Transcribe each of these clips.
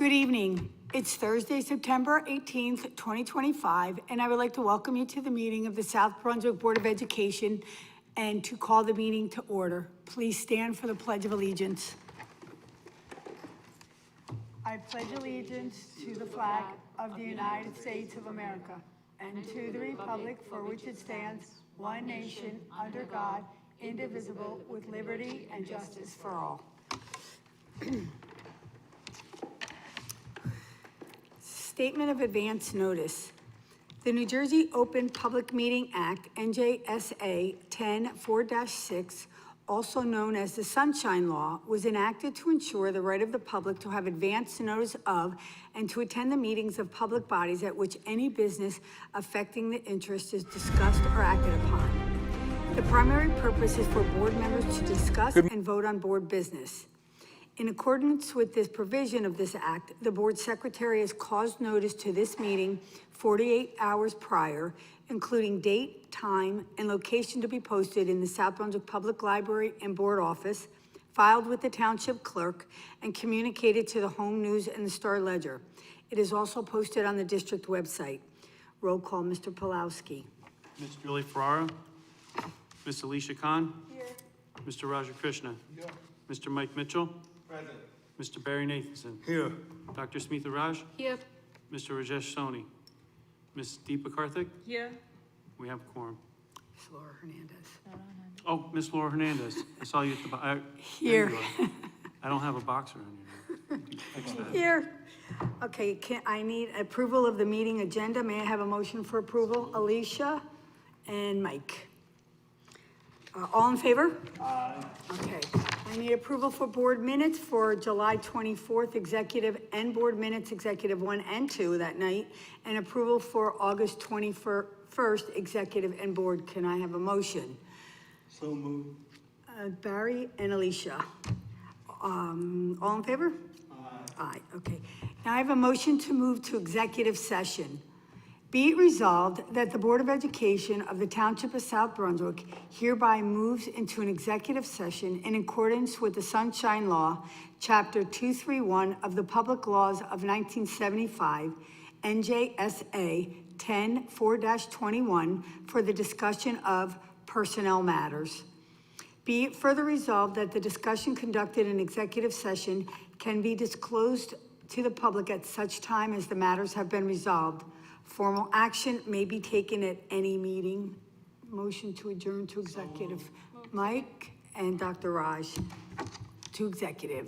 Good evening. It's Thursday, September 18th, 2025, and I would like to welcome you to the meeting of the South Brunswick Board of Education and to call the meeting to order. Please stand for the Pledge of Allegiance. I pledge allegiance to the flag of the United States of America and to the republic for which it stands, one nation, under God, indivisible, with liberty and justice for all. Statement of advance notice. The New Jersey Open Public Meeting Act, NJSA 10-4-6, also known as the Sunshine Law, was enacted to ensure the right of the public to have advance notice of and to attend the meetings of public bodies at which any business affecting the interest is discussed or acted upon. The primary purpose is for board members to discuss and vote on board business. In accordance with this provision of this act, the board secretary has caused notice to this meeting 48 hours prior, including date, time, and location to be posted in the South Brunswick Public Library and Board Office, filed with the Township Clerk, and communicated to the Home News and the Star Ledger. It is also posted on the district website. Roll call, Mr. Pulowski. Ms. Julie Ferrara. Ms. Alicia Khan. Here. Mr. Raja Krishna. Here. Mr. Mike Mitchell. Present. Mr. Barry Nathanson. Here. Dr. Smitha Raj. Here. Mr. Rajesh Soni. Ms. Deepa Karthik. Here. We have quorum. Ms. Laura Hernandez. Oh, Miss Laura Hernandez. I saw you at the Here. I don't have a boxer on you. Fix that. Here. Okay, I need approval of the meeting agenda. May I have a motion for approval? Alicia and Mike. All in favor? Aye. Okay. I need approval for board minutes for July 24th, executive and board minutes, executive 1 and 2 that night, and approval for August 21st, executive and board. Can I have a motion? So moved. Barry and Alicia. All in favor? Aye. Aye, okay. Now I have a motion to move to executive session. Be it resolved that the Board of Education of the Township of South Brunswick hereby moves into an executive session in accordance with the Sunshine Law, Chapter 231 of the Public Laws of 1975, NJSA 10-4-21, for the discussion of personnel matters. Be it further resolved that the discussion conducted in executive session can be disclosed to the public at such time as the matters have been resolved. Formal action may be taken at any meeting. Motion to adjourn to executive. Mike and Dr. Raj to executive.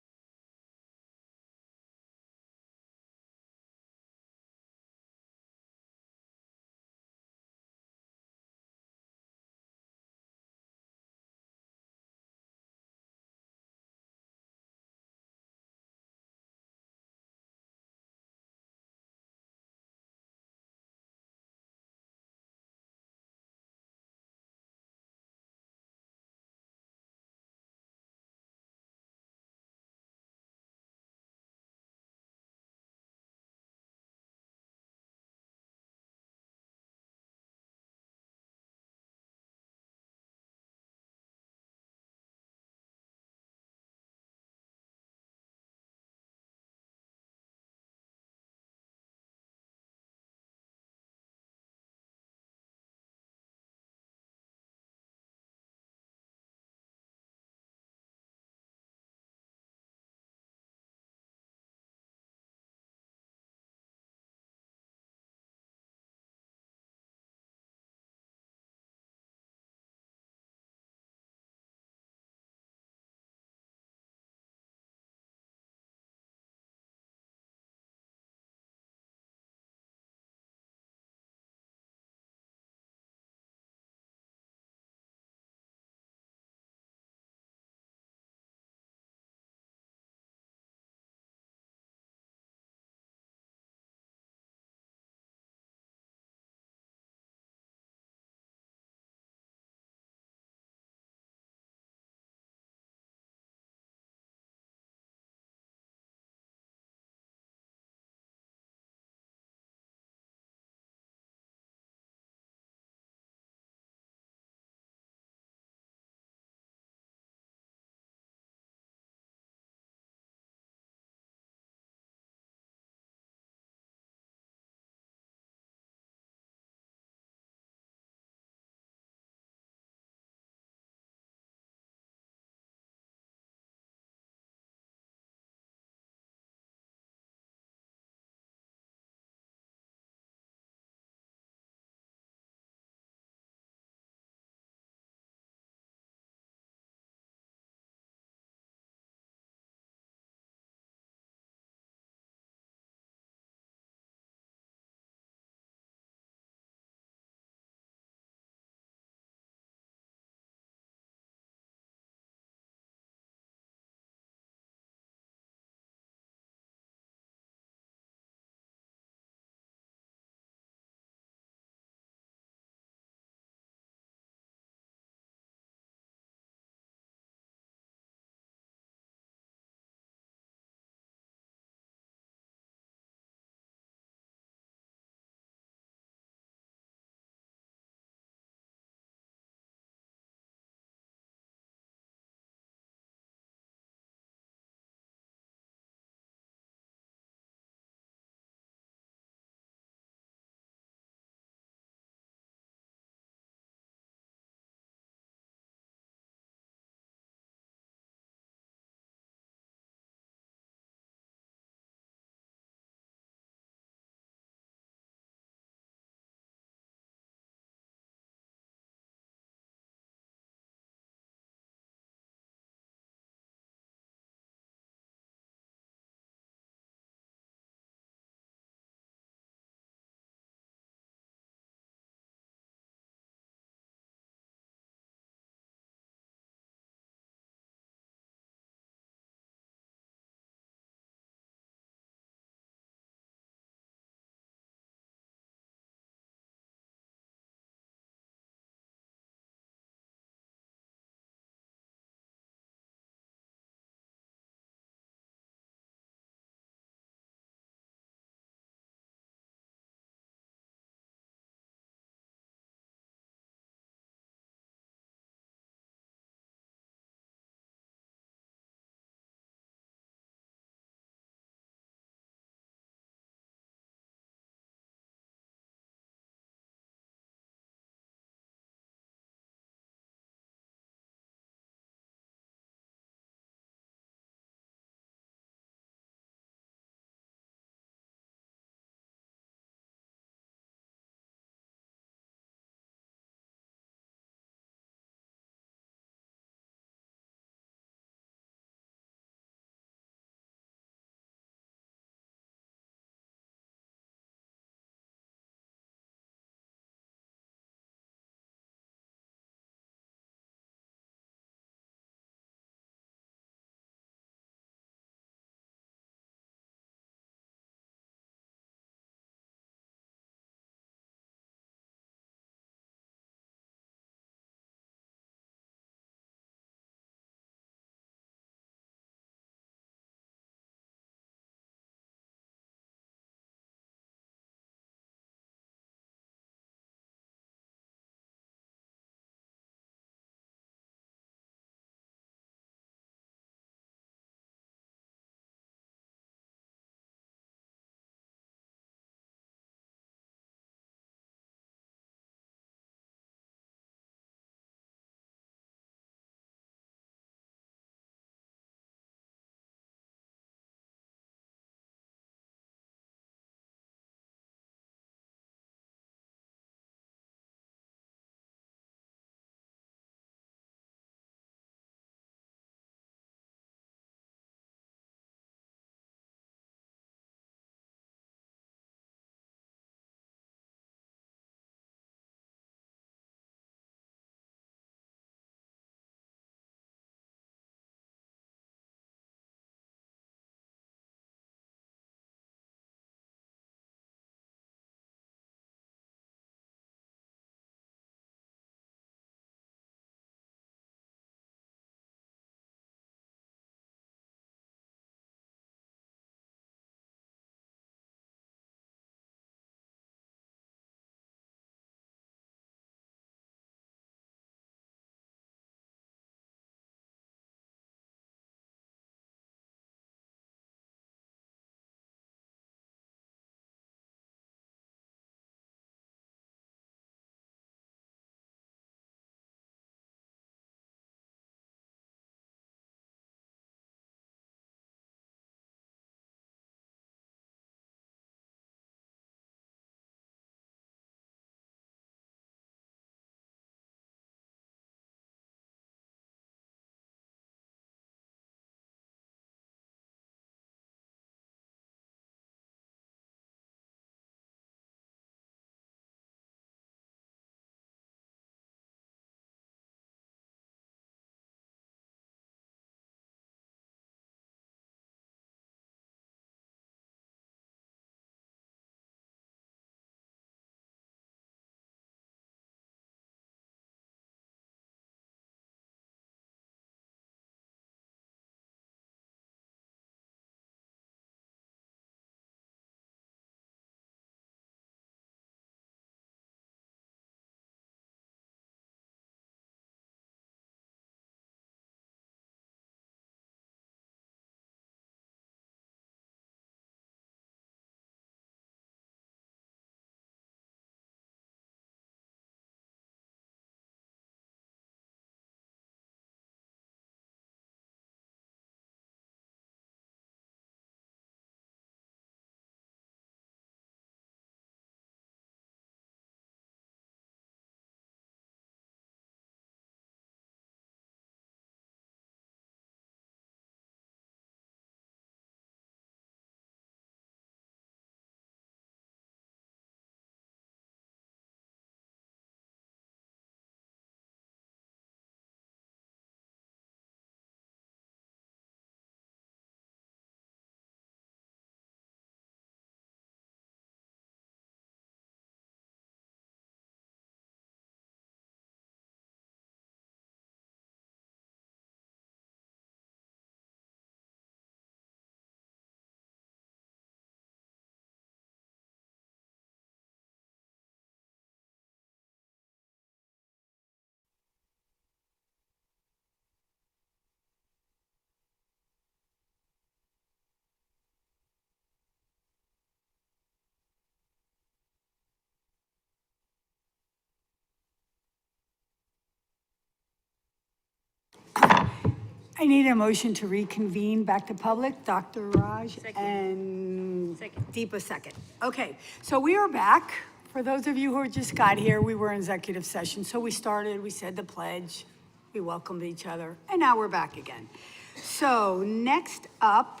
I need a motion to reconvene back to public. Dr. Raj and Deepa second. Okay, so we are back. For those of you who just got here, we were in executive session. So we started, we said the pledge, we welcomed each other, and now we're back again. So next up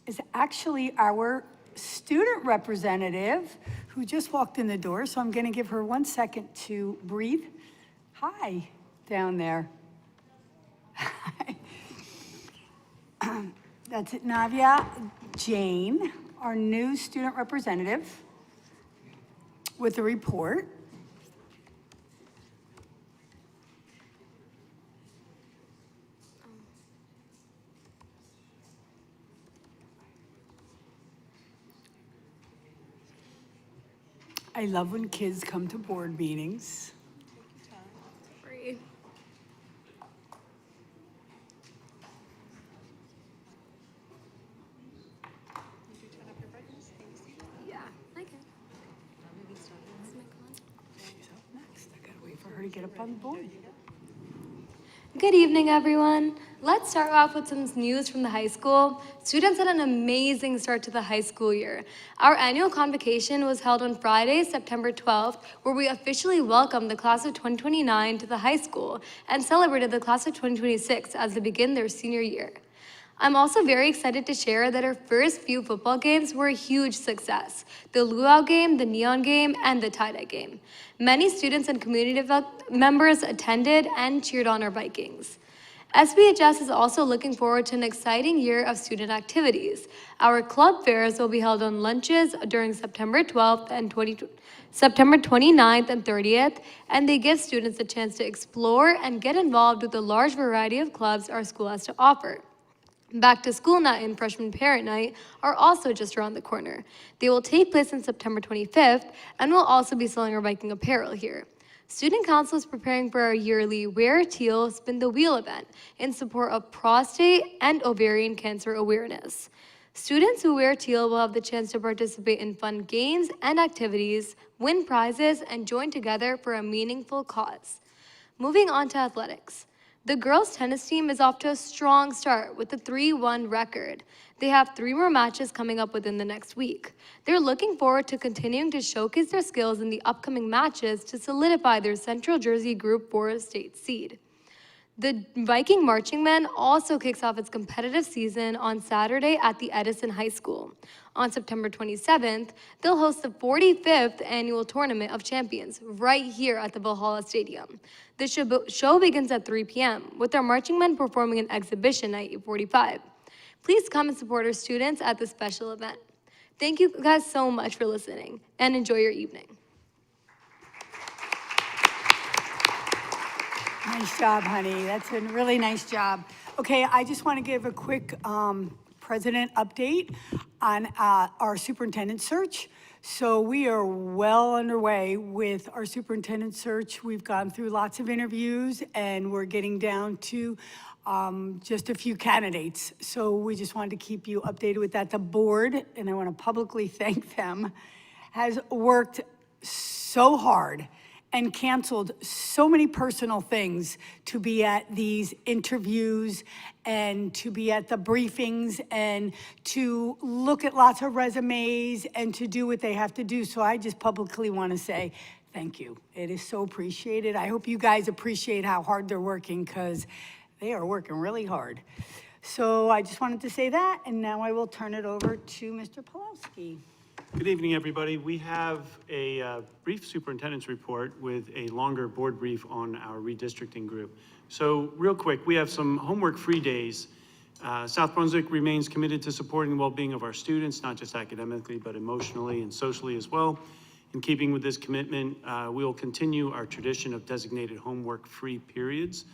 is actually our student representative who just walked in the door. So I'm going to give her 1 second to breathe. Hi, down there. That's it, Navya Jane, our new student representative, with a report. I love when kids come to board meetings. Free. Yeah, I can. She's up next. I gotta wait for her to get up on the board. Good evening, everyone. Let's start off with some news from the high school. Students had an amazing start to the high school year. Our annual convocation was held on Friday, September 12th, where we officially welcomed the class of 2029 to the high school and celebrated the class of 2026 as they begin their senior year. I'm also very excited to share that our first few football games were a huge success. The luau game, the neon game, and the tie-dye game. Many students and community members attended and cheered on our Vikings. SBHS is also looking forward to an exciting year of student activities. Our club fairs will be held on lunches during September 12th and September 29th and 30th, and they give students a chance to explore and get involved with the large variety of clubs our school has to offer. Back to School Night and Freshman Parent Night are also just around the corner. They will take place on September 25th, and we'll also be selling our Viking apparel here. Student Council is preparing for our yearly Wear Teal Spin the Wheel event in support of prostate and ovarian cancer awareness. Students who wear teal will have the chance to participate in fun games and activities, win prizes, and join together for a meaningful cause. Moving on to athletics. The girls' tennis team is off to a strong start with a 3-1 record. They have 3 more matches coming up within the next week. They're looking forward to continuing to showcase their skills in the upcoming matches to solidify their Central Jersey Group 4 state seed. The Viking Marching Men also kicks off its competitive season on Saturday at the Edison High School. On September 27th, they'll host the 45th annual Tournament of Champions right here at the Valhalla Stadium. The show begins at 3 p.m., with our marching men performing an exhibition at 8:45. Please come and support our students at this special event. Thank you guys so much for listening, and enjoy your evening. Nice job, honey. That's a really nice job. Okay, I just want to give a quick president update on our superintendent search. So we are well underway with our superintendent search. We've gone through lots of interviews and we're getting down to just a few candidates. So we just wanted to keep you updated with that. The board, and I want to publicly thank them, has worked so hard and canceled so many personal things to be at these interviews and to be at the briefings and to look at lots of resumes and to do what they have to do. So I just publicly want to say thank you. It is so appreciated. I hope you guys appreciate how hard they're working because they are working really hard. So I just wanted to say that, and now I will turn it over to Mr. Pulowski. Good evening, everybody. We have a brief superintendent's report with a longer board brief on our redistricting group. So real quick, we have some homework-free days. South Brunswick remains committed to supporting the well-being of our students, not just academically, but emotionally and socially as well. In keeping with this commitment, we will continue our tradition of designated homework-free periods.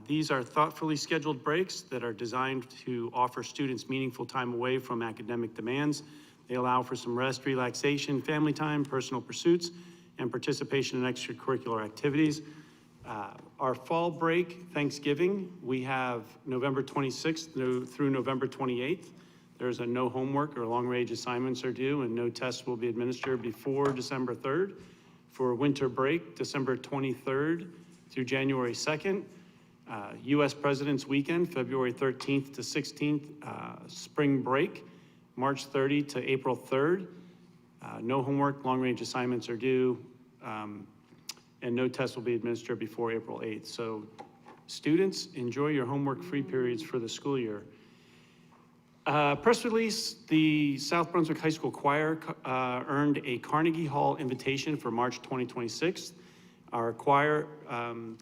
These are thoughtfully scheduled breaks that are designed to offer students meaningful time away from academic demands. They allow for some rest, relaxation, family time, personal pursuits, and participation in extracurricular activities. Our fall break, Thanksgiving, we have November 26th through November 28th. There's a no homework or long-range assignments are due, and no tests will be administered before December 3rd. For winter break, December 23rd through January 2nd. U.S. President's Weekend, February 13th to 16th, spring break, March 30 to April 3rd. No homework, long-range assignments are due, and no tests will be administered before April 8th. So students, enjoy your homework-free periods for the school year. Press release, the South Brunswick High School Choir earned a Carnegie Hall invitation for March 2026. Our choir,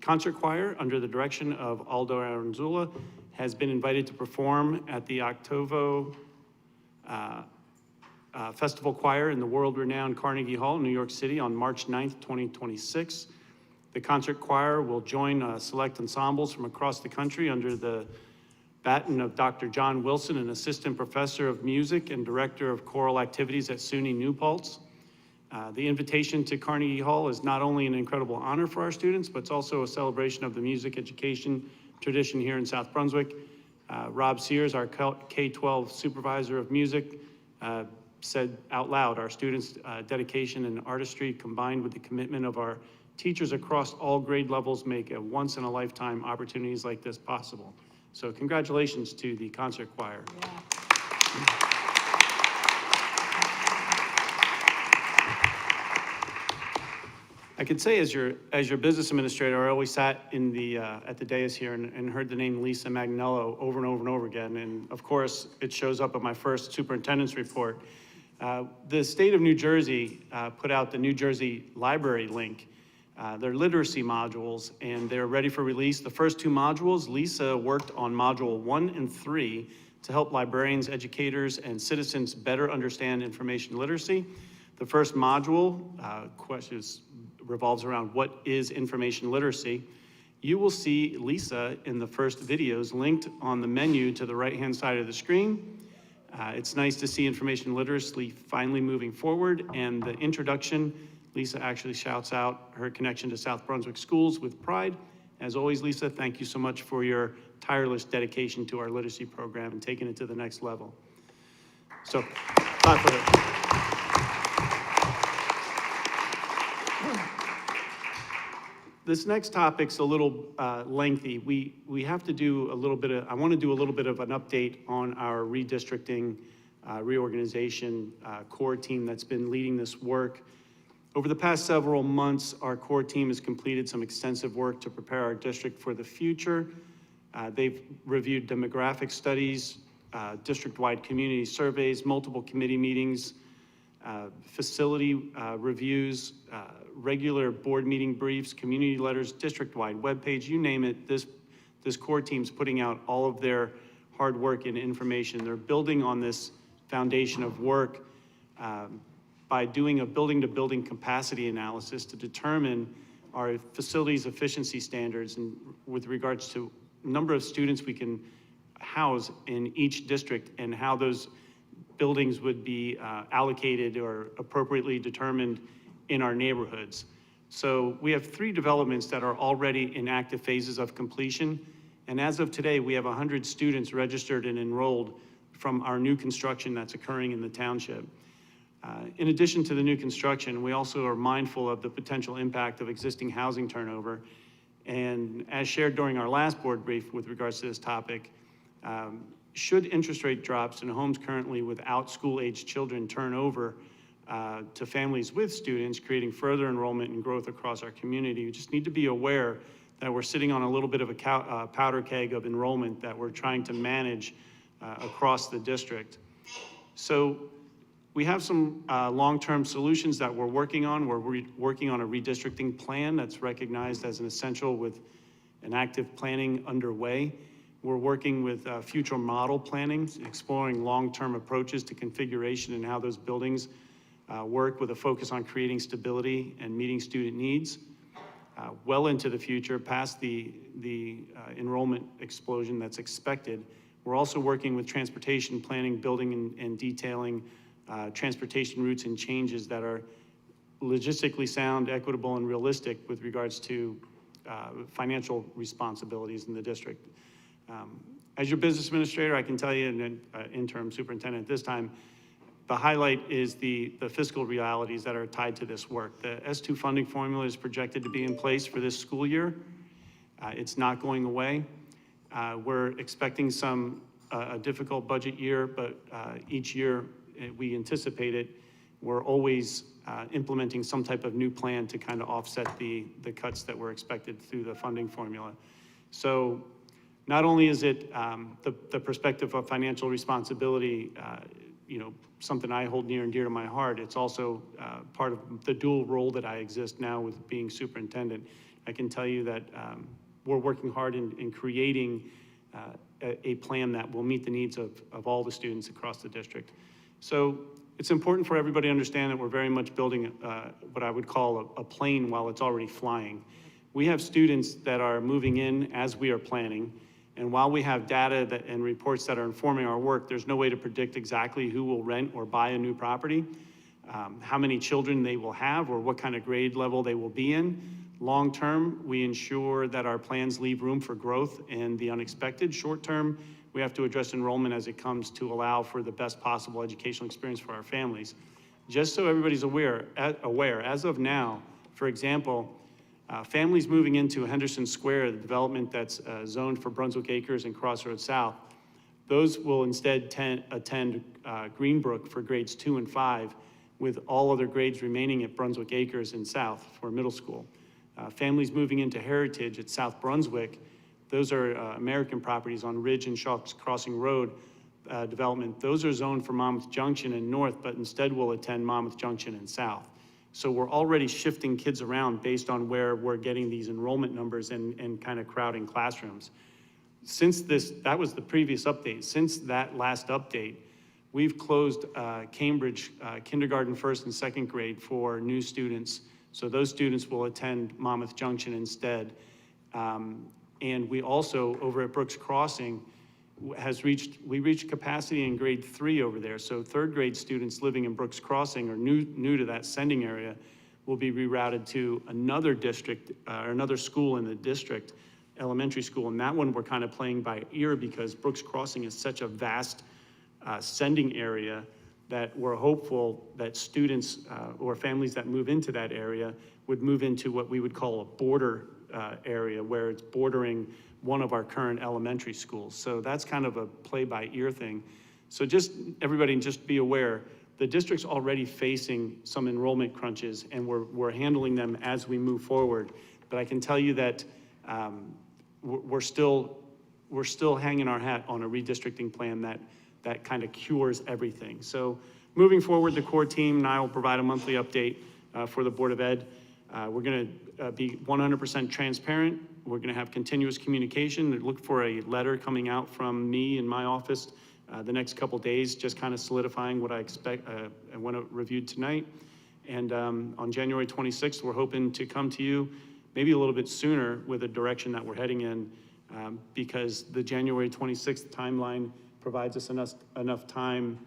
concert choir, under the direction of Aldo Aranzula, has been invited to perform at the Octovo Festival Choir in the world-renowned Carnegie Hall, New York City, on March 9th, 2026. The concert choir will join select ensembles from across the country under the baton of Dr. John Wilson, an assistant professor of music and director of choral activities at SUNY New Paltz. The invitation to Carnegie Hall is not only an incredible honor for our students, but it's also a celebration of the music education tradition here in South Brunswick. Rob Sears, our K-12 supervisor of music, said out loud, our students' dedication and artistry combined with the commitment of our teachers across all grade levels make a once-in-a-lifetime opportunities like this possible. So congratulations to the concert choir. I could say as your business administrator, I always sat in the at the dais here and heard the name Lisa Magnello over and over and over again. And of course, it shows up at my first superintendent's report. The state of New Jersey put out the New Jersey Library link, their literacy modules, and they're ready for release. The first two modules, Lisa worked on module 1 and 3 to help librarians, educators, and citizens better understand information literacy. The first module revolves around what is information literacy. You will see Lisa in the first videos linked on the menu to the right-hand side of the screen. It's nice to see information literacy finally moving forward, and the introduction, Lisa actually shouts out her connection to South Brunswick schools with pride. As always, Lisa, thank you so much for your tireless dedication to our literacy program and taking it to the next level. So, clap for her. This next topic's a little lengthy. We have to do a little bit of, I want to do a little bit of an update on our redistricting, reorganization core team that's been leading this work. Over the past several months, our core team has completed some extensive work to prepare our district for the future. They've reviewed demographic studies, district-wide community surveys, multiple committee meetings, facility reviews, regular board meeting briefs, community letters, district-wide webpage, you name it. This core team's putting out all of their hard work and information. They're building on this foundation of work by doing a building-to-building capacity analysis to determine our facilities efficiency standards and with regards to number of students we can house in each district and how those buildings would be allocated or appropriately determined in our neighborhoods. So we have 3 developments that are already in active phases of completion. And as of today, we have 100 students registered and enrolled from our new construction that's occurring in the township. In addition to the new construction, we also are mindful of the potential impact of existing housing turnover. And as shared during our last board brief with regards to this topic, should interest rate drops in homes currently without school-aged children turn over to families with students, creating further enrollment and growth across our community, we just need to be aware that we're sitting on a little bit of a powder keg of enrollment that we're trying to manage across the district. So we have some long-term solutions that we're working on. We're working on a redistricting plan that's recognized as an essential with an active planning underway. We're working with future model planning, exploring long-term approaches to configuration and how those buildings work with a focus on creating stability and meeting student needs. Well into the future, past the enrollment explosion that's expected. We're also working with transportation planning, building and detailing transportation routes and changes that are logistically sound, equitable, and realistic with regards to financial responsibilities in the district. As your business administrator, I can tell you, and interim superintendent at this time, the highlight is the fiscal realities that are tied to this work. The S2 funding formula is projected to be in place for this school year. It's not going away. We're expecting a difficult budget year, but each year we anticipate it. We're always implementing some type of new plan to kind of offset the cuts that were expected through the funding formula. So not only is it the perspective of financial responsibility, something I hold near and dear to my heart, it's also part of the dual role that I exist now with being superintendent. I can tell you that we're working hard in creating a plan that will meet the needs of all the students across the district. So it's important for everybody to understand that we're very much building what I would call a plane while it's already flying. We have students that are moving in as we are planning, and while we have data and reports that are informing our work, there's no way to predict exactly who will rent or buy a new property, how many children they will have, or what kind of grade level they will be in. Long term, we ensure that our plans leave room for growth and the unexpected. Short term, we have to address enrollment as it comes to allow for the best possible educational experience for our families. Just so everybody's aware, as of now, for example, families moving into Henderson Square, the development that's zoned for Brunswick Acres and Crossroads South, those will instead attend Greenbrook for grades 2 and 5, with all other grades remaining at Brunswick Acres and South for middle school. Families moving into Heritage at South Brunswick, those are American properties on Ridge and Shaw's Crossing Road development. Those are zoned for Monmouth Junction and North, but instead will attend Monmouth Junction and South. So we're already shifting kids around based on where we're getting these enrollment numbers and kind of crowding classrooms. Since that was the previous update, since that last update, we've closed Cambridge kindergarten, first and second grade for new students. So those students will attend Monmouth Junction instead. And we also, over at Brooks Crossing, we reached capacity in grade 3 over there. So third grade students living in Brooks Crossing or new to that sending area will be rerouted to another district or another school in the district, elementary school. And that one we're kind of playing by ear because Brooks Crossing is such a vast sending area that we're hopeful that students or families that move into that area would move into what we would call a border area where it's bordering one of our current elementary schools. So that's kind of a play by ear thing. So just everybody just be aware, the district's already facing some enrollment crunches and we're handling them as we move forward. But I can tell you that we're still hanging our hat on a redistricting plan that kind of cures everything. So moving forward, the core team and I will provide a monthly update for the Board of Ed. We're gonna be 100% transparent. We're gonna have continuous communication. Look for a letter coming out from me in my office the next couple days, just kind of solidifying what I expect and want to review tonight. And on January 26th, we're hoping to come to you maybe a little bit sooner with a direction that we're heading in because the January 26th timeline provides us enough time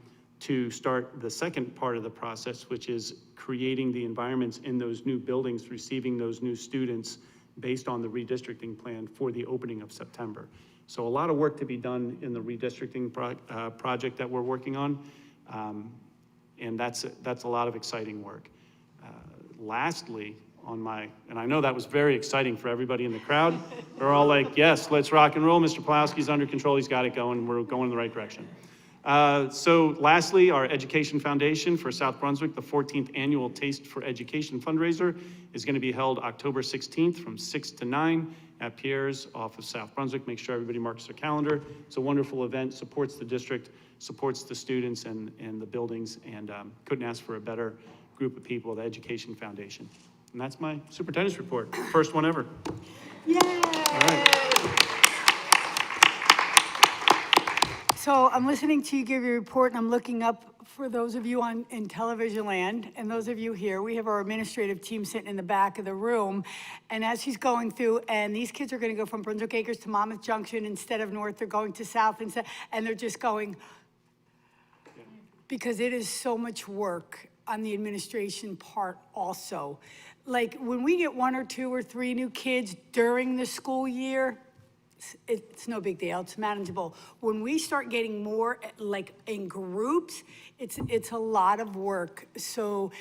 to start the second part of the process, which is creating the environments in those new buildings, receiving those new students based on the redistricting plan for the opening of September. So a lot of work to be done in the redistricting project that we're working on, and that's a lot of exciting work. Lastly, and I know that was very exciting for everybody in the crowd. They're all like, yes, let's rock and roll. Mr. Pulowski's under control. He's got it going. We're going in the right direction. So lastly, our Education Foundation for South Brunswick, the 14th annual Taste for Education fundraiser is going to be held October 16th from 6 to 9 at Pierre's off of South Brunswick. Make sure everybody marks their calendar. It's a wonderful event, supports the district, supports the students and the buildings, and couldn't ask for a better group of people, the Education Foundation. And that's my superintendent's report, first one ever. Yay! All right. So I'm listening to you give your report, and I'm looking up for those of you in television land, and those of you here. We have our administrative team sitting in the back of the room, and as she's going through, and these kids are going to go from Brunswick Acres to Monmouth Junction instead of north. They're going to south instead, and they're just going because it is so much work on the administration part also. Like when we get 1 or 2 or 3 new kids during the school year, it's no big deal, it's manageable. When we start getting more like in groups, it's a lot of work. So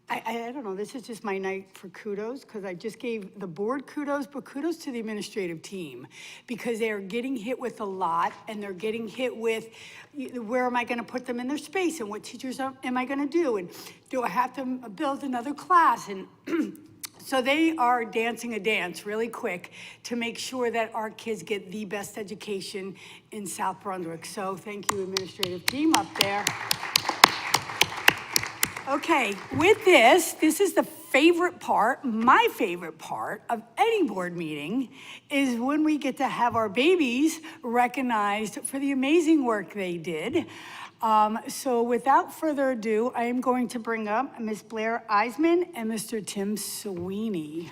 I don't know, this is just my night for kudos, because I just gave the board kudos, but kudos to the administrative team, because they are getting hit with a lot, and they're getting hit with, where am I gonna put them in their space, and what teachers am I gonna do, and do I have to build another class, and so they are dancing a dance really quick to make sure that our kids get the best education in South Brunswick. So thank you, administrative team up there. Okay, with this is the favorite part, my favorite part of any board meeting, is when we get to have our babies recognized for the amazing work they did. So without further ado, I am going to bring up Ms. Blair Eisman and Mr. Tim Sweeney.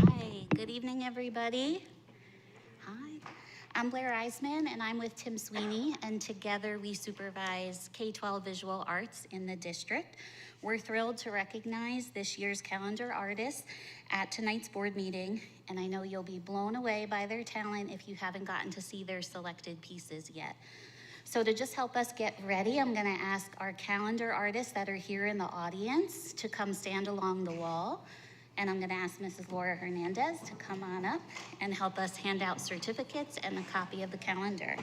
Hi, good evening, everybody. Hi, I'm Blair Eisman, and I'm with Tim Sweeney, and together we supervise K-12 visual arts in the district. We're thrilled to recognize this year's calendar artists at tonight's board meeting, and I know you'll be blown away by their talent if you haven't gotten to see their selected pieces yet. So to just help us get ready, I'm gonna ask our calendar artists that are here in the audience to come stand along the wall. And I'm gonna ask Mrs. Laura Hernandez to come on up and help us hand out certificates and a copy of the calendar.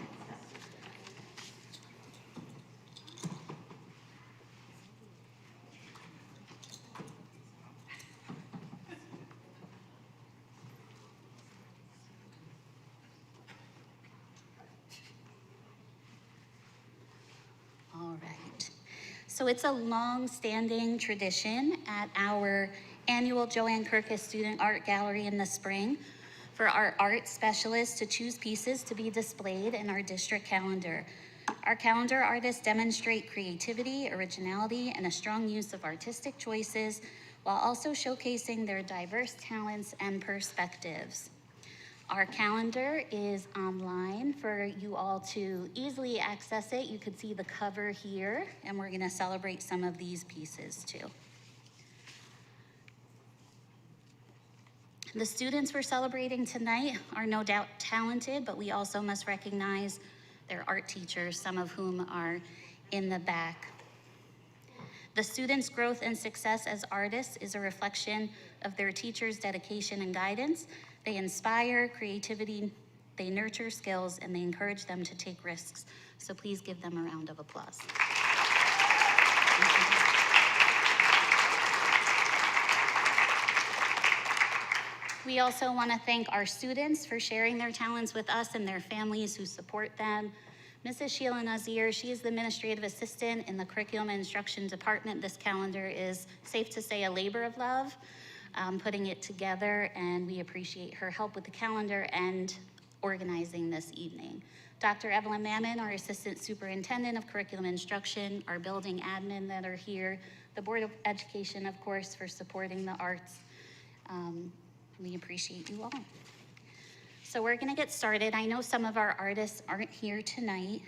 All right. So it's a long-standing tradition at our annual Joanne Kirkus Student Art Gallery in the spring for our art specialists to choose pieces to be displayed in our district calendar. Our calendar artists demonstrate creativity, originality, and a strong use of artistic choices while also showcasing their diverse talents and perspectives. Our calendar is online for you all to easily access it. You could see the cover here, and we're gonna celebrate some of these pieces too. The students we're celebrating tonight are no doubt talented, but we also must recognize their art teachers, some of whom are in the back. The students' growth and success as artists is a reflection of their teachers' dedication and guidance. They inspire creativity, they nurture skills, and they encourage them to take risks. So please give them a round of applause. We also want to thank our students for sharing their talents with us and their families who support them. Mrs. Sheila Nazir, she is the administrative assistant in the curriculum and instruction department. This calendar is, safe to say, a labor of love, putting it together, and we appreciate her help with the calendar and organizing this evening. Dr. Evelyn Mammon, our assistant superintendent of curriculum instruction, our building admin that are here, the Board of Education, of course, for supporting the arts. We appreciate you all. So we're gonna get started. I know some of our artists aren't here tonight,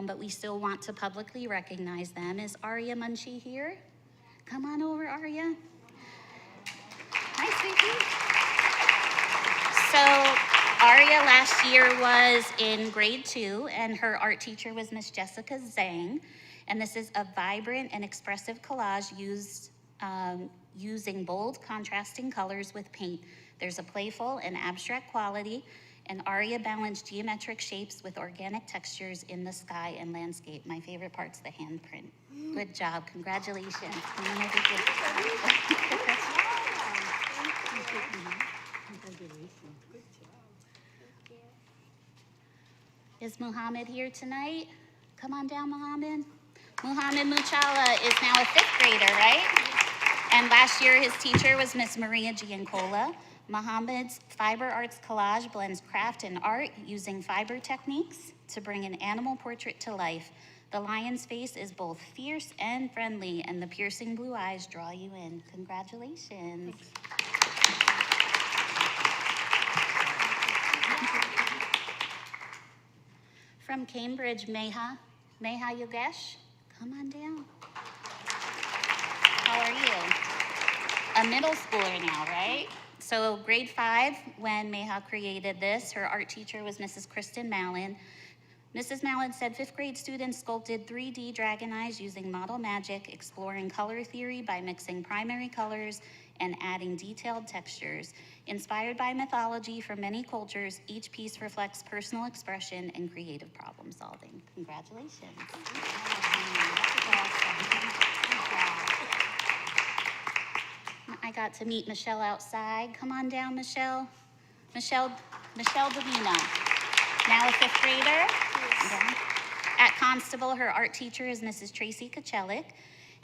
but we still want to publicly recognize them. Is Aria Munchie here? Come on over, Aria. Hi, sweetie. So Aria last year was in grade 2, and her art teacher was Miss Jessica Zhang. And this is a vibrant and expressive collage using bold, contrasting colors with paint. There's a playful and abstract quality, and Aria balanced geometric shapes with organic textures in the sky and landscape. My favorite part's the handprint. Good job, congratulations. Come on over here. Is Muhammad here tonight? Come on down, Muhammad. Muhammad Muchala is now a 5th grader, right? And last year his teacher was Miss Maria Giancola. Muhammad's fiber arts collage blends craft and art using fiber techniques to bring an animal portrait to life. The lion's face is both fierce and friendly, and the piercing blue eyes draw you in. Congratulations. From Cambridge, Meha Yogesh, come on down. How are you? A middle schooler now, right? So grade 5, when Meha created this, her art teacher was Mrs. Kristen Mallon. Mrs. Mallon said 5th grade students sculpted 3D dragon eyes using model magic, exploring color theory by mixing primary colors and adding detailed textures. Inspired by mythology from many cultures, each piece reflects personal expression and creative problem solving. Congratulations. I got to meet Michelle outside. Come on down, Michelle. Michelle Davina, now a 5th grader. Yeah. At Constable, her art teacher is Mrs. Tracy Kachelik.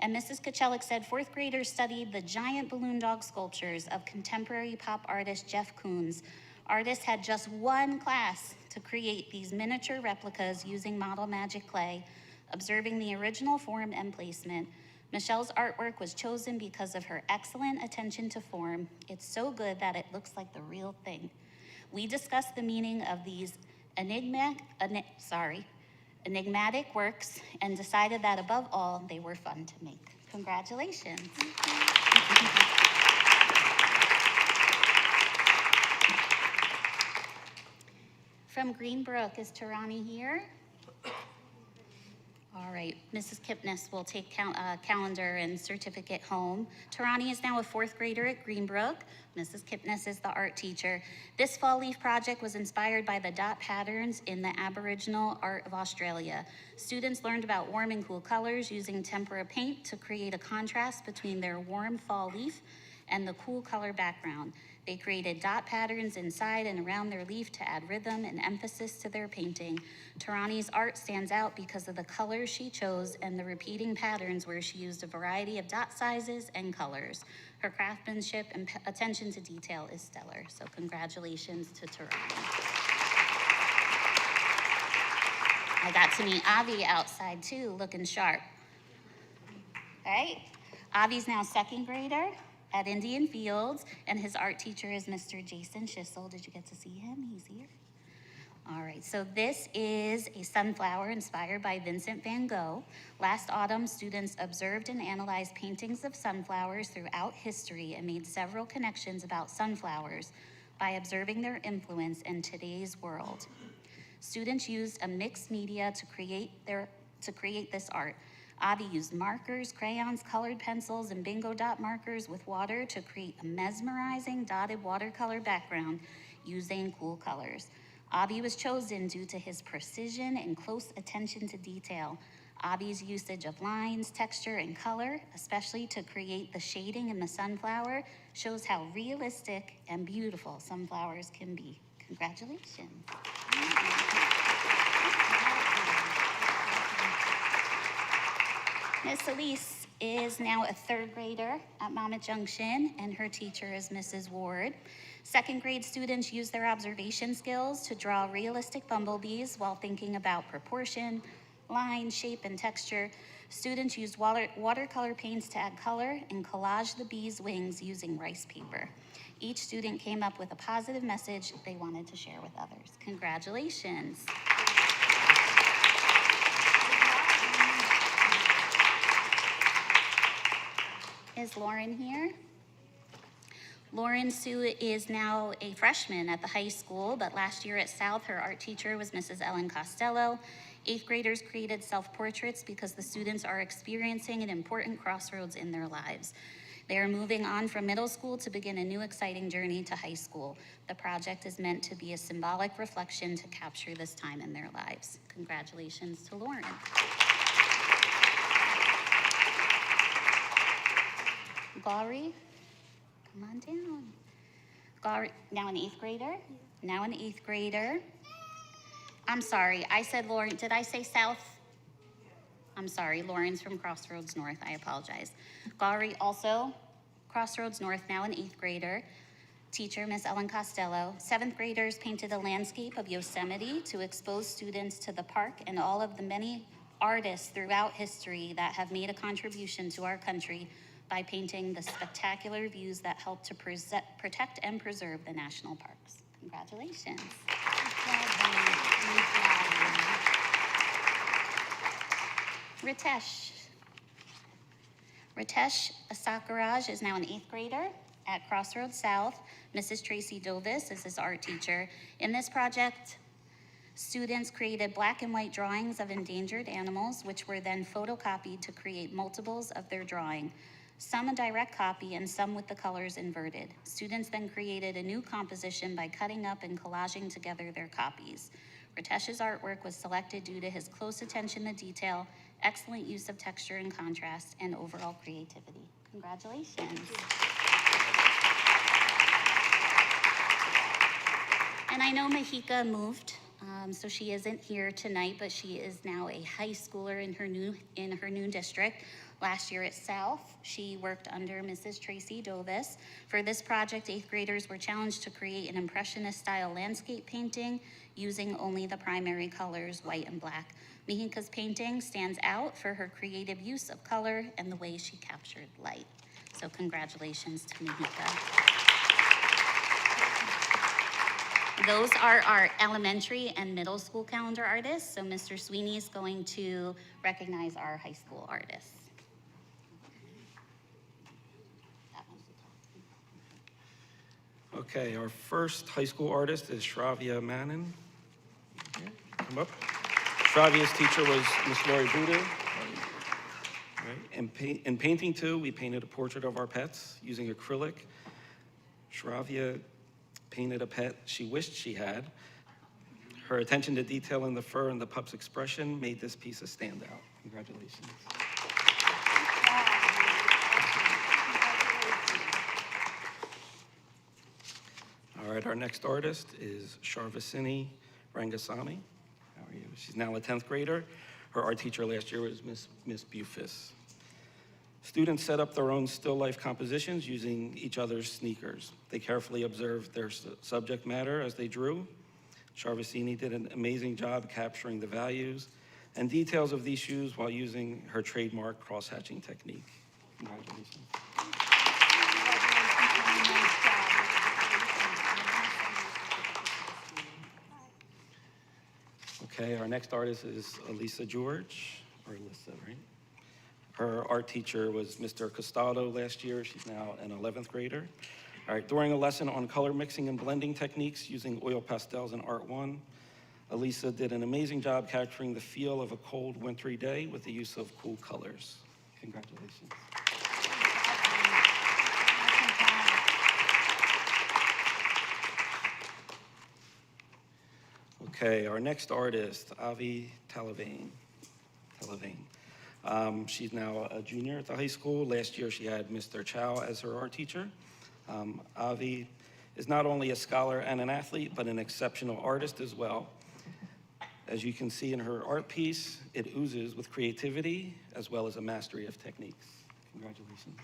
And Mrs. Kachelik said 4th graders studied the giant balloon dog sculptures of contemporary pop artist Jeff Koons. Artists had just one class to create these miniature replicas using model magic clay, observing the original form and placement. Michelle's artwork was chosen because of her excellent attention to form. It's so good that it looks like the real thing. We discussed the meaning of these enigmatic works and decided that above all, they were fun to make. Congratulations. From Greenbrook, is Tarani here? All right, Mrs. Kipnis will take calendar and certificate home. Tarani is now a 4th grader at Greenbrook. Mrs. Kipnis is the art teacher. This fall leaf project was inspired by the dot patterns in the Aboriginal art of Australia. Students learned about warm and cool colors using tempera paint to create a contrast between their warm fall leaf and the cool color background. They created dot patterns inside and around their leaf to add rhythm and emphasis to their painting. Tarani's art stands out because of the colors she chose and the repeating patterns where she used a variety of dot sizes and colors. Her craftsmanship and attention to detail is stellar, so congratulations to Tarani. I got to meet Avi outside too, looking sharp. Right? Avi's now 2nd grader at Indian Fields, and his art teacher is Mr. Jason Schissel. Did you get to see him? He's here. All right, so this is a sunflower inspired by Vincent van Gogh. Last autumn, students observed and analyzed paintings of sunflowers throughout history and made several connections about sunflowers by observing their influence in today's world. Students used a mixed media to create this art. Avi used markers, crayons, colored pencils, and bingo dot markers with water to create a mesmerizing dotted watercolor background using cool colors. Avi was chosen due to his precision and close attention to detail. Avi's usage of lines, texture, and color, especially to create the shading in the sunflower, shows how realistic and beautiful sunflowers can be. Congratulations. Miss Elise is now a 3rd grader at Monmouth Junction, and her teacher is Mrs. Ward. 2nd grade students use their observation skills to draw realistic bumblebees while thinking about proportion, line, shape, and texture. Students used watercolor paints to add color and collage the bees' wings using rice paper. Each student came up with a positive message they wanted to share with others. Congratulations. Is Lauren here? Lauren Sue is now a freshman at the high school, but last year at South, her art teacher was Mrs. Ellen Costello. 8th graders created self-portraits because the students are experiencing an important crossroads in their lives. They are moving on from middle school to begin a new exciting journey to high school. The project is meant to be a symbolic reflection to capture this time in their lives. Congratulations to Lauren. Gauri, come on down. Gauri, now an 8th grader? Now an 8th grader. I'm sorry, I said Lauren, did I say South? I'm sorry, Lauren's from Crossroads North, I apologize. Gauri also, Crossroads North, now an 8th grader. Teacher, Miss Ellen Costello. 7th graders painted a landscape of Yosemite to expose students to the park and all of the many artists throughout history that have made a contribution to our country by painting the spectacular views that help to protect and preserve the national parks. Congratulations. Ritesh. Ritesh Sakuraj is now an 8th grader at Crossroads South. Mrs. Tracy Dovis is his art teacher. In this project, students created black and white drawings of endangered animals, which were then photocopied to create multiples of their drawing, some a direct copy and some with the colors inverted. Students then created a new composition by cutting up and collaging together their copies. Ritesh's artwork was selected due to his close attention to detail, excellent use of texture and contrast, and overall creativity. Congratulations. And I know Mahika moved, so she isn't here tonight, but she is now a high schooler in her new district. Last year at South, she worked under Mrs. Tracy Dovis. For this project, 8th graders were challenged to create an impressionist-style landscape painting using only the primary colors, white and black. Mahika's painting stands out for her creative use of color and the way she captured light. So congratulations to Mahika. Those are our elementary and middle school calendar artists. So Mr. Sweeney is going to recognize our high school artists. Okay, our first high school artist is Shravya Manon. Come up. Shravya's teacher was Miss Lori Buda. Right. In painting too, we painted a portrait of our pets using acrylic. Shravya painted a pet she wished she had. Her attention to detail in the fur and the pup's expression made this piece a standout. Congratulations. All right, our next artist is Sharvasini Rangasamy. How are you? She's now a 10th grader. Her art teacher last year was Miss Bufis. Students set up their own still life compositions using each other's sneakers. They carefully observed their subject matter as they drew. Sharvasini did an amazing job capturing the values and details of these shoes while using her trademark cross-hatching technique. Congratulations. Okay, our next artist is Elisa George, or Alyssa, right? Her art teacher was Mr. Costado last year. She's now an 11th grader. All right, during a lesson on color mixing and blending techniques using oil pastels in Art 1, Elisa did an amazing job capturing the feel of a cold, wintry day with the use of cool colors. Congratulations. Okay, our next artist, Avi Talavane. She's now a junior at the high school. Last year, she had Mr. Chow as her art teacher. Avi is not only a scholar and an athlete, but an exceptional artist as well. As you can see in her art piece, it oozes with creativity as well as a mastery of techniques. Congratulations.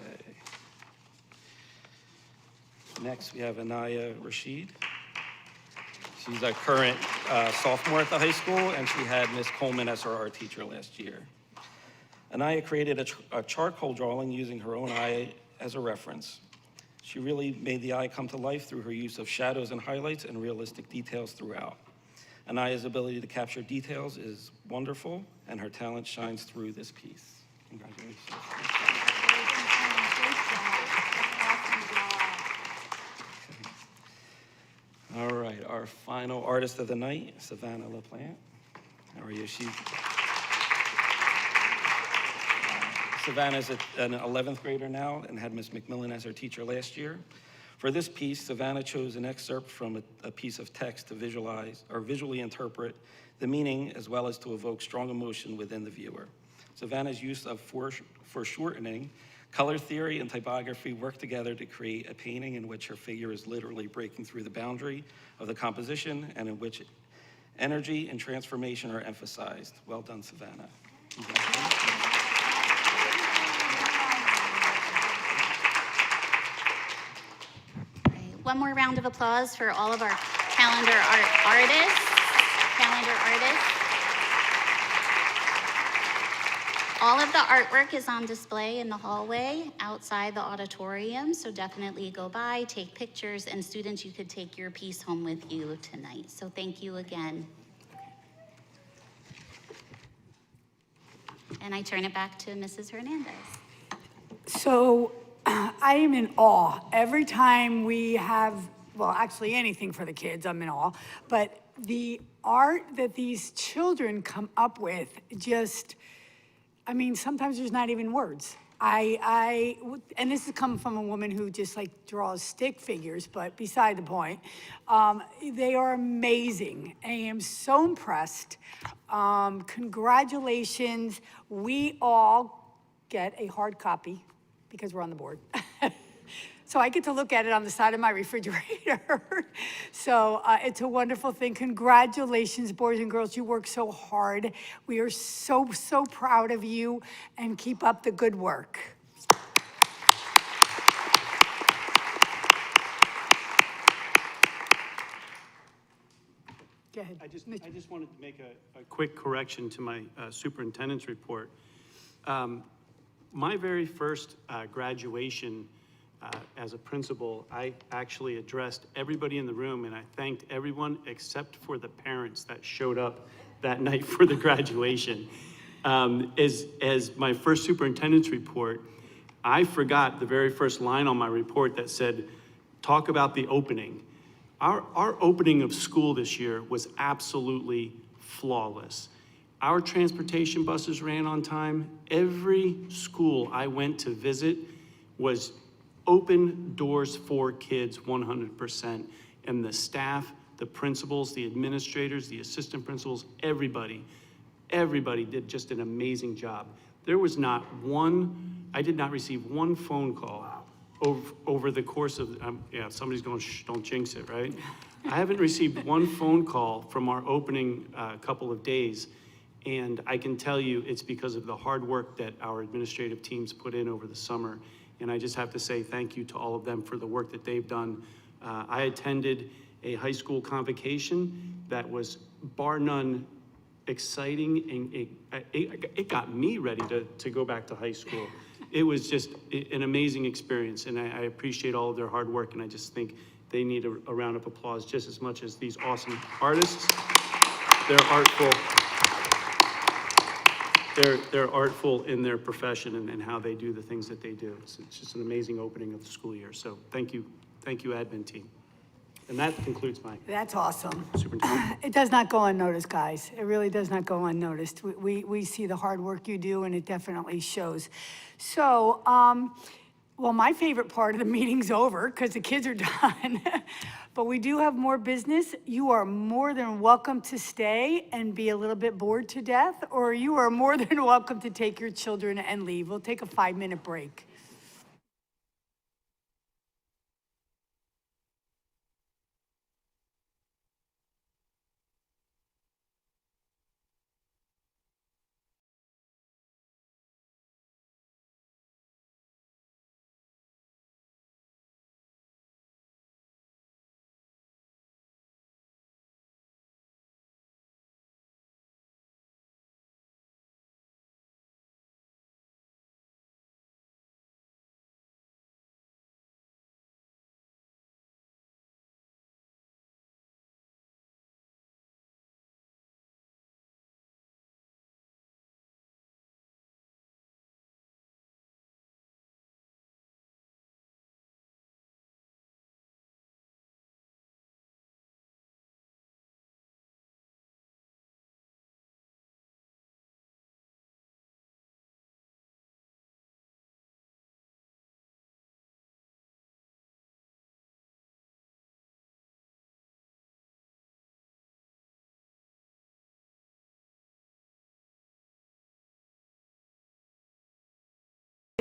Okay. Next, we have Anaya Rashid. She's a current sophomore at the high school, and she had Miss Coleman as her art teacher last year. Anaya created a charcoal drawing using her own eye as a reference. She really made the eye come to life through her use of shadows and highlights and realistic details throughout. Anaya's ability to capture details is wonderful, and her talent shines through this piece. Congratulations. All right, our final artist of the night, Savannah LaPlante. How are you? Savannah's an 11th grader now and had Miss McMillan as her teacher last year. For this piece, Savannah chose an excerpt from a piece of text to visualize or visually interpret the meaning as well as to evoke strong emotion within the viewer. Savannah's use of foreshortening, color theory, and typography work together to create a painting in which her figure is literally breaking through the boundary of the composition and in which energy and transformation are emphasized. Well done, Savannah. One more round of applause for all of our calendar artists. All of the artwork is on display in the hallway outside the auditorium, so definitely go by, take pictures, and students, you could take your piece home with you tonight. So thank you again. And I turn it back to Mrs. Hernandez. So I am in awe. Every time we have, well, actually anything for the kids, I'm in awe. But the art that these children come up with just, I mean, sometimes there's not even words. And this is coming from a woman who just like draws stick figures, but beside the point. They are amazing. I am so impressed. Congratulations. We all get a hard copy because we're on the board. So I get to look at it on the side of my refrigerator. So it's a wonderful thing. Congratulations, boys and girls. You work so hard. We are so, so proud of you, and keep up the good work. Go ahead. I just wanted to make a quick correction to my superintendent's report. My very first graduation as a principal, I actually addressed everybody in the room, and I thanked everyone except for the parents that showed up that night for the graduation. As my first superintendent's report, I forgot the very first line on my report that said, talk about the opening. Our opening of school this year was absolutely flawless. Our transportation buses ran on time. Every school I went to visit was open doors for kids 100%. And the staff, the principals, the administrators, the assistant principals, everybody did just an amazing job. There was not one, I did not receive one phone call over the course of, yeah, somebody's going, shh, don't jinx it, right? I haven't received one phone call from our opening couple of days. And I can tell you it's because of the hard work that our administrative teams put in over the summer. And I just have to say thank you to all of them for the work that they've done. I attended a high school convocation that was bar none exciting, and it got me ready to go back to high school. It was just an amazing experience, and I appreciate all of their hard work, and I just think they need a round of applause just as much as these awesome artists. They're artful. They're artful in their profession and how they do the things that they do. It's just an amazing opening of the school year. So thank you, admin team. And that concludes my That's awesome. superintendent. It does not go unnoticed, guys. It really does not go unnoticed. We see the hard work you do, and it definitely shows. So, well, my favorite part of the meeting's over because the kids are done. But we do have more business. You are more than welcome to stay and be a little bit bored to death, or you are more than welcome to take your children and leave. We'll take a 5-minute break.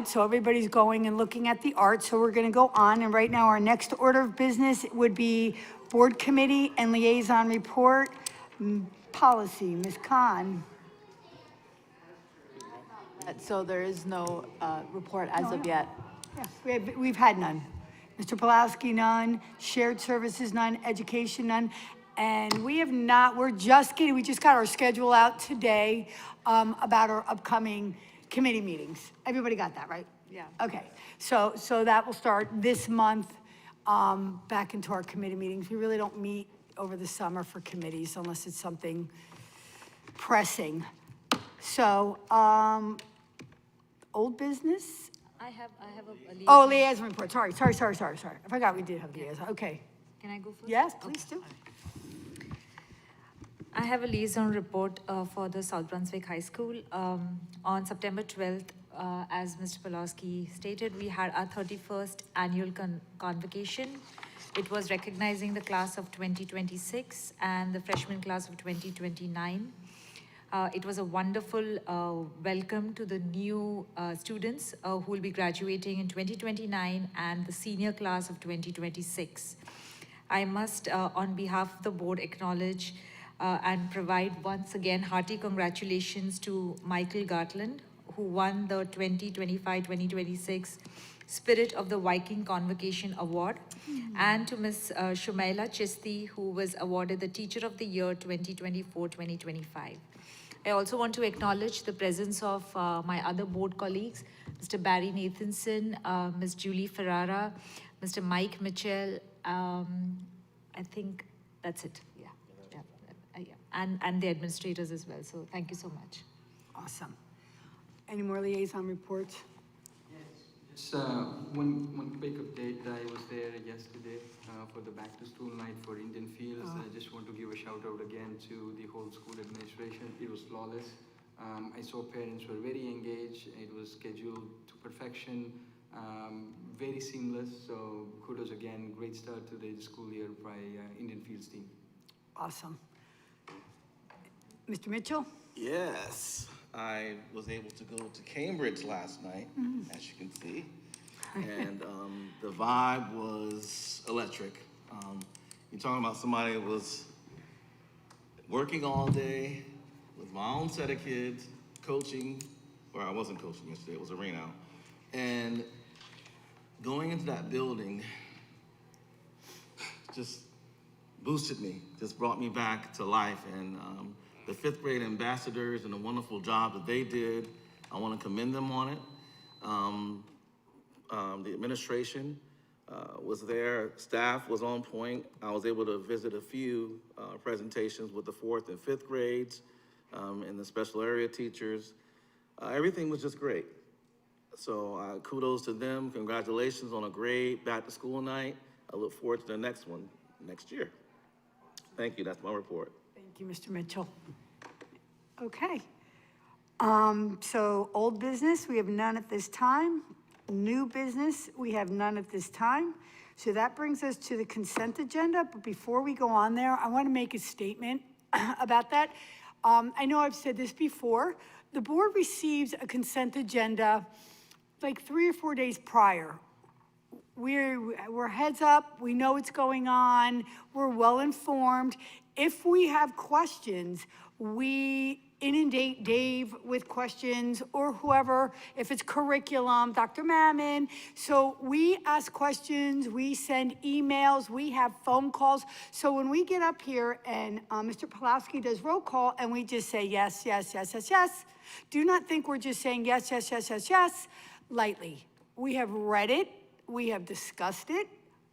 So everybody's going and looking at the art, so we're gonna go on, and right now our next order of business would be board committee and liaison report. Policy, Ms. Khan. So there is no report as of yet. Yeah, we've had none. Mr. Pulaski, none. Shared services, none. Education, none. And we have not, we just got our schedule out today about our upcoming committee meetings. Everybody got that, right? Yeah. Okay, so that will start this month, back into our committee meetings. We really don't meet over the summer for committees unless it's something pressing. So, old business? I have a liaison. Oh, liaison report, sorry. I forgot we did have liaison, okay. Can I go first? Yes, please do. I have a liaison report for the South Brunswick High School. On September 12th, as Mr. Pulaski stated, we had our 31st annual convocation. It was recognizing the class of 2026 and the freshman class of 2029. It was a wonderful welcome to the new students who will be graduating in 2029 and the senior class of 2026. I must, on behalf of the board, acknowledge and provide once again hearty congratulations to Michael Gartland, who won the 2025-2026 Spirit of the Viking Convocation Award, and to Ms. Shumaila Chisti, who was awarded the Teacher of the Year 2024-2025. I also want to acknowledge the presence of my other board colleagues, Mr. Barry Nathanson, Ms. Julie Ferrara, Mr. Mike Mitchell. I think that's it. And the administrators as well. So thank you so much. Awesome. Any more liaison reports? Just one quick update. I was there yesterday for the back to school night for Indian Fields. I just want to give a shout out again to the whole school administration. It was flawless. I saw parents were very engaged. It was scheduled to perfection, very seamless. So kudos again. Great start to the school year by Indian Fields team. Awesome. Mr. Mitchell? Yes, I was able to go to Cambridge last night, as you can see, and the vibe was electric. You're talking about somebody that was working all day with my own set of kids, coaching, or I wasn't coaching yesterday, it was a rain out, and going into that building just boosted me, just brought me back to life, and the fifth grade ambassadors and the wonderful job that they did, I want to commend them on it. The administration was there, staff was on point. I was able to visit a few presentations with the fourth and fifth grades and the special area teachers. Everything was just great. So kudos to them, congratulations on a great back to school night. I look forward to the next one next year. Thank you, that's my report. Thank you, Mr. Mitchell. Okay. So old business, we have none at this time. New business, we have none at this time. So that brings us to the consent agenda, but before we go on there, I want to make a statement about that. I know I've said this before. The board receives a consent agenda like 3 or 4 days prior. We're heads up, we know what's going on, we're well informed. If we have questions, we inundate Dave with questions or whoever, if it's curriculum, Dr. Mammon. So we ask questions, we send emails, we have phone calls. So when we get up here and Mr. Pulaski does roll call and we just say yes, yes, yes, yes, yes, do not think we're just saying yes, yes, yes, yes, yes, lightly. We have read it, we have discussed it,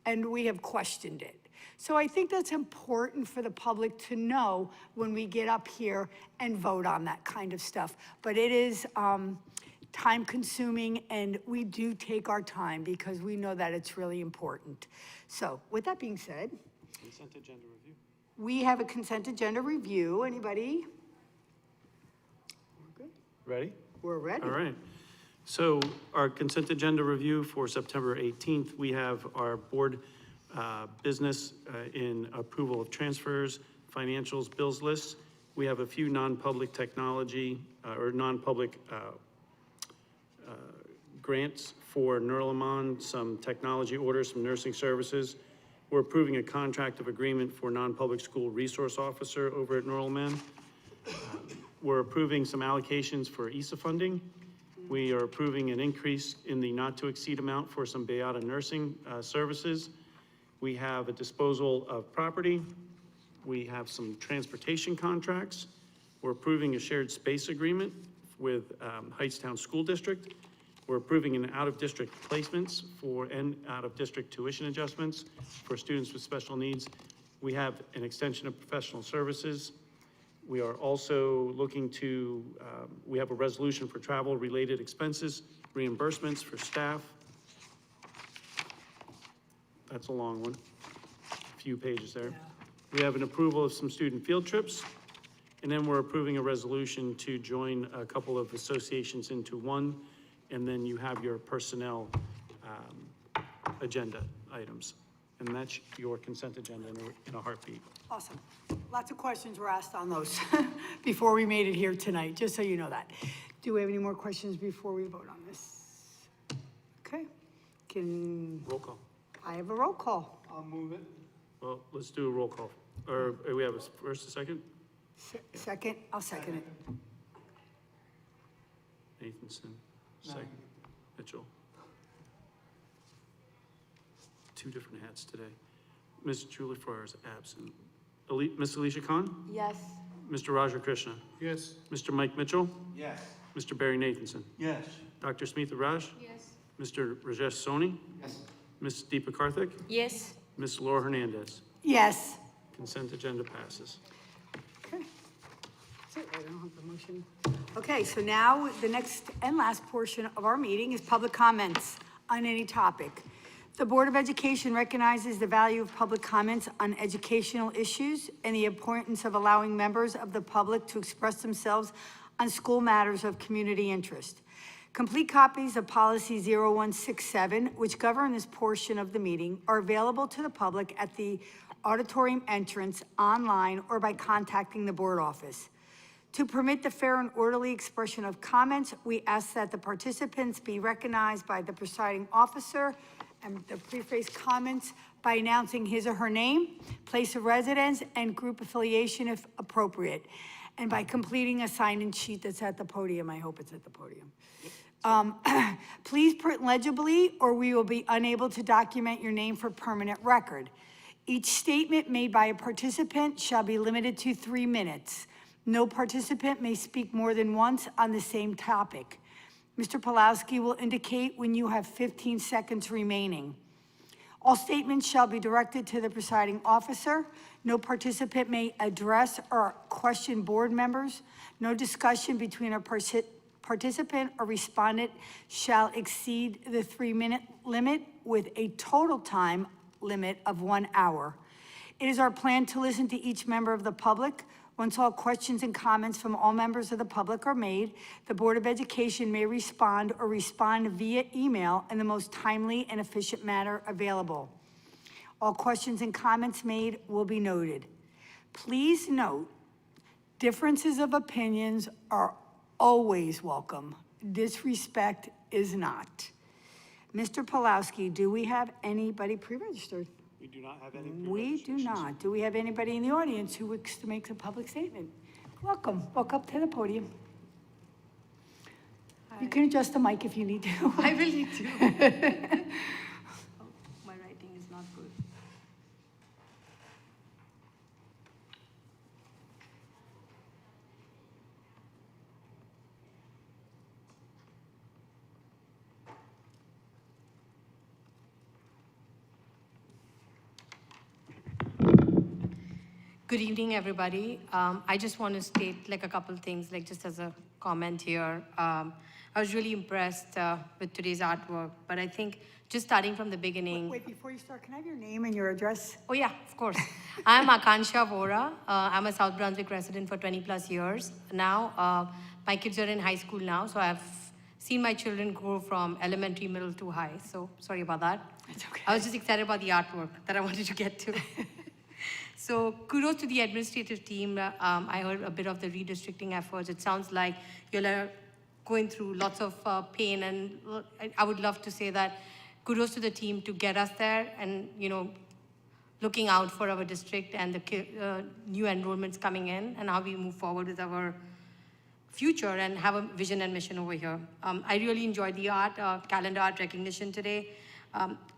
and we have questioned it. So I think that's important for the public to know when we get up here and vote on that kind of stuff. But it is time consuming, and we do take our time because we know that it's really important. So with that being said, Consent agenda review. we have a consent agenda review. Anybody? We're good. Ready? We're ready. All right. So our consent agenda review for September 18th, we have our board business in approval of transfers, financials, bills lists. We have a few non-public technology or non-public grants for Nerlimon, some technology orders, some nursing services. We're approving a contract of agreement for non-public school resource officer over at Nerlimon. We're approving some allocations for ESA funding. We are approving an increase in the not-to-exceed amount for some Beata nursing services. We have a disposal of property. We have some transportation contracts. We're approving a shared space agreement with Heightstown School District. We're approving an out-of-district placements and out-of-district tuition adjustments for students with special needs. We have an extension of professional services. We are also looking to, we have a resolution for travel-related expenses, reimbursements for staff. That's a long one, a few pages there. We have an approval of some student field trips, and then we're approving a resolution to join a couple of associations into one, and then you have your personnel agenda items. And that's your consent agenda in a heartbeat. Awesome. Lots of questions were asked on those before we made it here tonight, just so you know that. Do we have any more questions before we vote on this? Okay. Roll call. I have a roll call. I'll move it. Well, let's do a roll call. Or we have a first, a second? Second, I'll second it. Nathanson, second. Mitchell. Two different hats today. Ms. Julie Farrar is absent. Ms. Alicia Khan? Yes. Mr. Raja Krishna? Yes. Mr. Mike Mitchell? Yes. Mr. Barry Nathanson? Yes. Dr. Smitha Raj? Yes. Mr. Rajesh Soni? Yes. Ms. Deepa Karthik? Yes. Ms. Laura Hernandez? Yes. Consent agenda passes. Okay. That's it, I don't have the motion. Okay, so now the next and last portion of our meeting is public comments on any topic. The Board of Education recognizes the value of public comments on educational issues and the importance of allowing members of the public to express themselves on school matters of community interest. Complete copies of Policy 0167, which govern this portion of the meeting, are available to the public at the auditorium entrance, online, or by contacting the board office. To permit the fair and orderly expression of comments, we ask that the participants be recognized by the presiding officer and the preface comments by announcing his or her name, place of residence, and group affiliation if appropriate, and by completing a sign-in sheet that's at the podium. I hope it's at the podium. Please print legibly, or we will be unable to document your name for permanent record. Each statement made by a participant shall be limited to 3 minutes. No participant may speak more than once on the same topic. Mr. Pulowski will indicate when you have 15 seconds remaining. All statements shall be directed to the presiding officer. No participant may address or question board members. No discussion between a participant or respondent shall exceed the 3-minute limit with a total time limit of 1 hour. It is our plan to listen to each member of the public. Once all questions and comments from all members of the public are made, the Board of Education may respond or respond via email in the most timely and efficient manner available. All questions and comments made will be noted. Please note, differences of opinions are always welcome. Disrespect is not. Mr. Pulowski, do we have anybody pre-registered? We do not have any We do not. Do we have anybody in the audience who wishes to make a public statement? Welcome. Walk up to the podium. You can adjust the mic if you need to. I will need to. My writing is not good. Good evening, everybody. I just want to state like a couple things, like just as a comment here. I was really impressed with today's artwork, but I think just starting from the beginning. Wait, before you start, can I have your name and your address? Oh yeah, of course. I'm Akansha Vora. I'm a South Brunswick resident for 20 plus years now. My kids are in high school now, so I've seen my children grow from elementary, middle to high. So sorry about that. It's okay. I was just excited about the artwork that I wanted to get to. So kudos to the administrative team. I heard a bit of the redistricting efforts. It sounds like you're going through lots of pain, and I would love to say that kudos to the team to get us there and, you know, looking out for our district and the new enrollments coming in and how we move forward with our future and have a vision and mission over here. I really enjoyed the art, calendar art recognition today.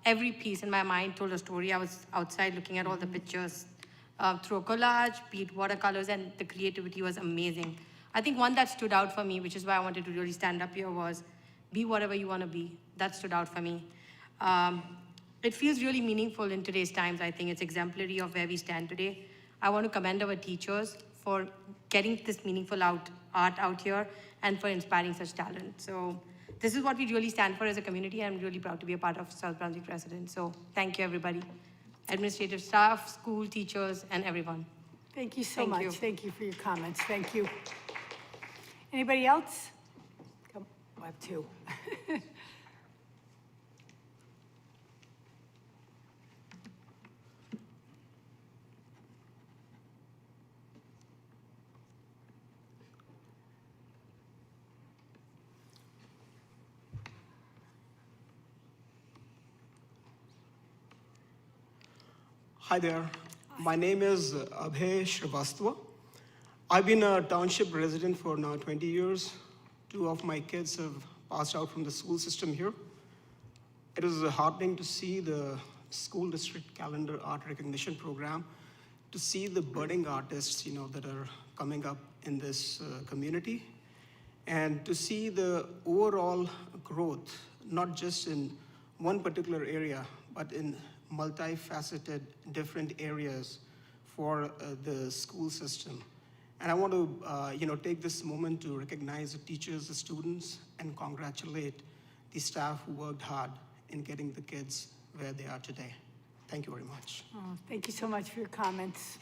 Every piece in my mind told a story. I was outside looking at all the pictures through a collage, be it watercolors, and the creativity was amazing. I think one that stood out for me, which is why I wanted to really stand up here, was be whatever you want to be. That stood out for me. It feels really meaningful in today's times. I think it's exemplary of where we stand today. I want to commend our teachers for getting this meaningful art out here and for inspiring such talent. So this is what we really stand for as a community. I'm really proud to be a part of South Brunswick Resident. So thank you, everybody. Administrative staff, school, teachers, and everyone. Thank you so Thank much. you. Thank you for your comments. Thank you. Anybody else? Come, I have two. Hi there. My name is Abhay Shrivastava. I've been a township resident for now 20 years. 2 of my kids have passed out from the school system here. It is heartening to see the school district calendar art recognition program, to see the budding artists, that are coming up in this community, and to see the overall growth, not just in one particular area, but in multifaceted different areas for the school system. And I want to take this moment to recognize the teachers, the students, and congratulate the staff who worked hard in getting the kids where they are today. Thank you very much. Oh, thank you so much for your comments.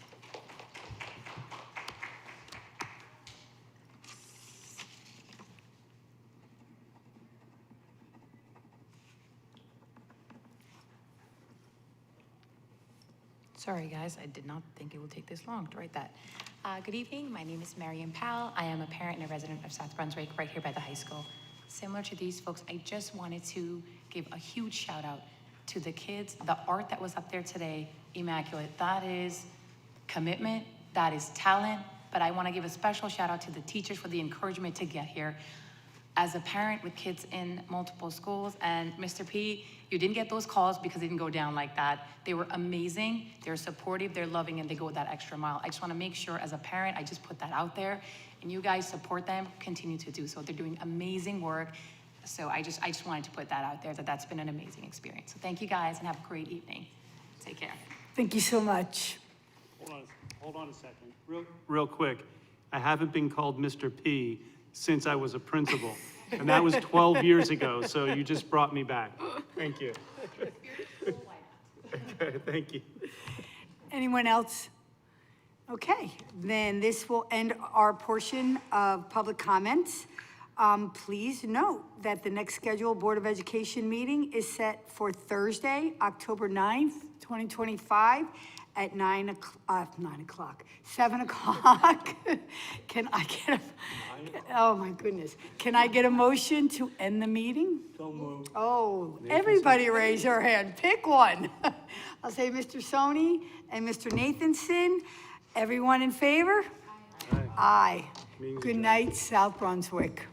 Sorry, guys, I did not think it would take this long to write that. Good evening, my name is Marian Powell. I am a parent and a resident of South Brunswick, right here by the high school. Similar to these folks, I just wanted to give a huge shout out to the kids. The art that was up there today, immaculate. That is commitment, that is talent, but I want to give a special shout out to the teachers for the encouragement to get here. As a parent with kids in multiple schools, and Mr. P, you didn't get those calls because they didn't go down like that. They were amazing, they're supportive, they're loving, and they go that extra mile. I just wanna make sure as a parent, I just put that out there, and you guys support them, continue to do so. They're doing amazing work. So I just wanted to put that out there, that's been an amazing experience. So thank you guys, and have a great evening. Take care. Thank you so much. Hold on a second. Real quick. I haven't been called Mr. P since I was a principal, and that was 12 years ago, so you just brought me back. Thank you. Okay, thank you. Anyone else? Okay, then this will end our portion of public comments. Please note that the next scheduled Board of Education meeting is set for Thursday, October 9th, 2025 at 7 o'clock. Can I get oh my goodness. Can I get a motion to end the meeting? So moved. Oh, everybody raise your hand. Pick one. I'll say Mr. Sony and Mr. Nathanson. Everyone in favor? Aye. Good night, South Brunswick.